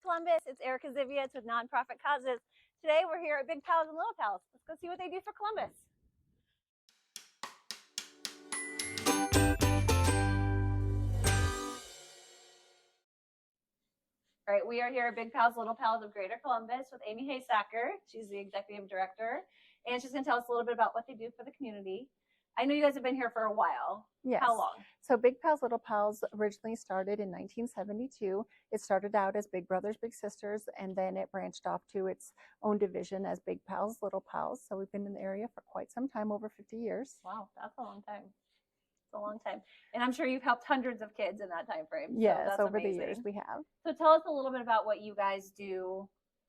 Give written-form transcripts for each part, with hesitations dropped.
Columbus. It's Erica Zywiec with Nonprofit Causes. Today we're here at Big Pals and Little Pals. Let's go see what they do for Columbus. All right, we are here at Big Pals, Little Pals of Greater Columbus with Aimee Heesacker. She's the executive director, and she's going to tell us a little bit about what they do for the community. I know you guys have been here for a while. Yes. How long? So Big Pals, Little Pals originally started in 1972. It started out as Big Brothers, Big Sisters, and then it branched off to its own division as Big Pals, Little Pals. So we've been in the area for quite some time, over 50 years. Wow, that's a long time. It's a long time. And I'm sure you've helped hundreds of kids in that time frame. Yes, so that's over amazing. the years we have. So tell us a little bit about what you guys do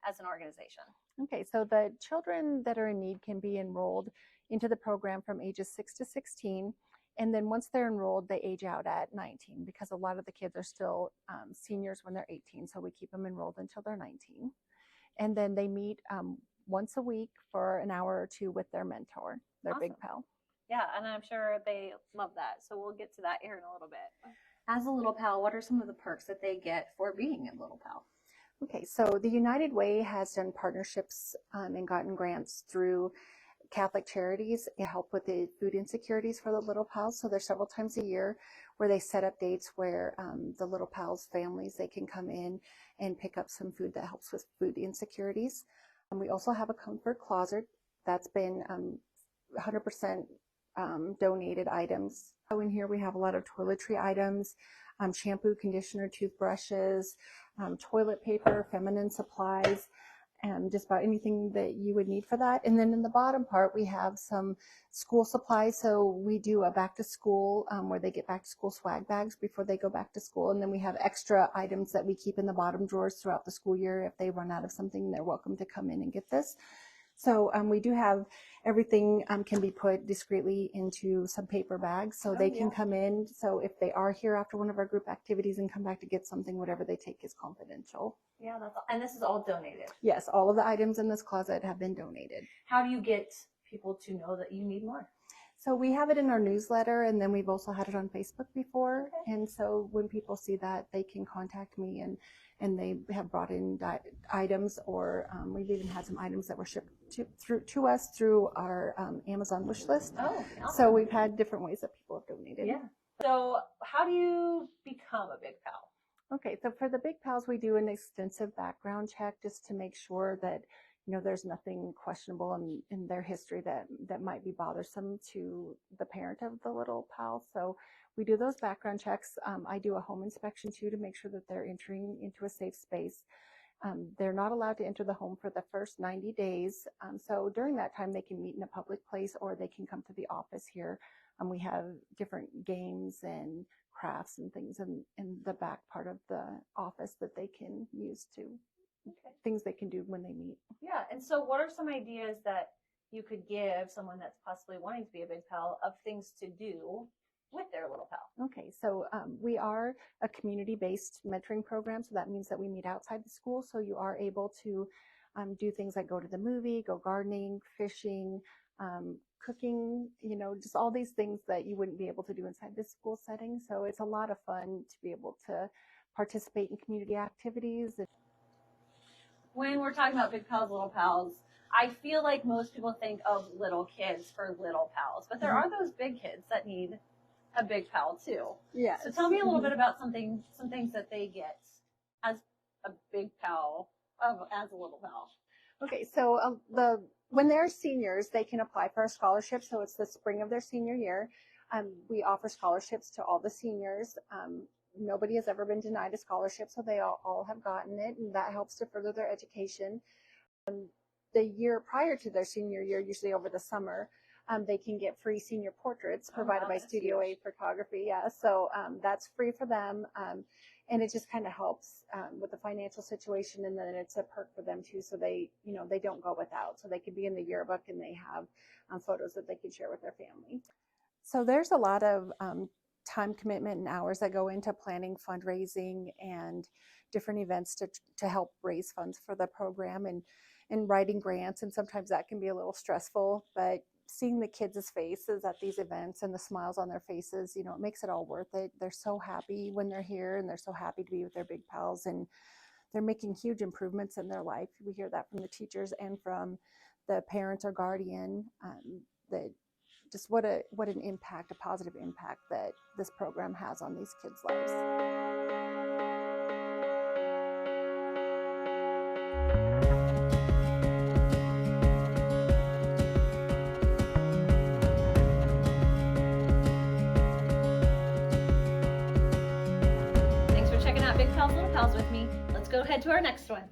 as an organization. Okay, so the children that are in need can be enrolled into the program from ages 6 to 16. And then once they're enrolled, they age out at 19 because a lot of the kids are still seniors when they're 18. So we keep them enrolled until they're 19. And then they meet once a week for an hour or two with their mentor, their Awesome. Big Pal. Yeah, and I'm sure they love that. So we'll get to that here in a little bit. As a Little Pal, what are some of the perks that they get for being a Little Pal? Okay, so the United Way has done partnerships and gotten grants through Catholic charities to help with the food insecurities for the Little Pals. So there's several times a year where they set up dates where the Little Pals families, they can come in and pick up some food that helps with food insecurities. And we also have a comfort closet that's been 100% donated items. So in here we have a lot of toiletry items, shampoo, conditioner, toothbrushes, toilet paper, feminine supplies, and just about anything that you would need for that. And then in the bottom part, we have some school supplies. So we do a back to school where they get back to school swag bags before they go back to school. And then we have extra items that we keep in the bottom drawers throughout the school year. If they run out of something, they're welcome to come in and get this. So we do have everything can be put discreetly into some paper bags so they can come in. So if they are here after one of our group activities and come back to get something, whatever they take is confidential. Yeah, that's all. And this is all donated. Yes, all of the items in this closet have been donated. How do you get people to know that you need more? So we have it in our newsletter, and then we've also had it on Facebook before. Okay. And so when people see that, they can contact me, and they have brought in items, or we've even had some items that were shipped to us through our Amazon wish list. Oh, awesome. So we've had different ways that people have donated. Yeah. So how do you become a Big Pal? Okay, so for the Big Pals, we do an extensive background check just to make sure that there's nothing questionable in their history that might be bothersome to the parent of the Little Pal. So we do those background checks. I do a home inspection too to make sure that they're entering into a safe space. They're not allowed to enter the home for the first 90 days. So during that time, they can meet in a public place or they can come to the office here. We have different games and crafts and things in the back part of the office that they can use to. Okay. Things they can do when they meet. Yeah, and so what are some ideas that you could give someone that's possibly wanting to be a Big Pal of things to do with their Little Pal? Okay, so we are a community-based mentoring program, so that means that we meet outside the school, so you are able to do things like go to the movie, go gardening, fishing, cooking, just all these things that you wouldn't be able to do inside this school setting. So it's a lot of fun to be able to participate in community activities. When we're talking about Big Pals, Little Pals, I feel like most people think of little kids for Little Pals, but there are those big kids that need a Big Pal too. Yeah. So tell me a little bit about some things that they get as a Big Pal, as a Little Pal. Okay, so when they're seniors, they can apply for a scholarship. So it's the spring of their senior year. We offer scholarships to all the seniors. Nobody has ever been denied a scholarship, so they all have gotten it, and that helps to further their education. The year prior to their senior year, usually over the summer, they can get free senior portraits provided by Studio A Photography. Yeah, so that's free for them, and it just kind of helps with the financial situation, and then it's a perk for them too, so they don't go without. So they could be in the yearbook, and they have photos that they can share with their family. So there's a lot of time commitment and hours that go into planning fundraising and different events to help raise funds for the program and writing grants. And sometimes that can be a little stressful, but seeing the kids' faces at these events and the smiles on their faces, it makes it all worth it. They're so happy when they're here, and they're so happy to be with their Big Pals. And they're making huge improvements in their life. We hear that from the teachers and from the parents or guardian, that just what an impact, a positive impact that this program has on these kids' lives. Thanks for checking out Big Pals, Little Pals with me. Let's go ahead to our next one.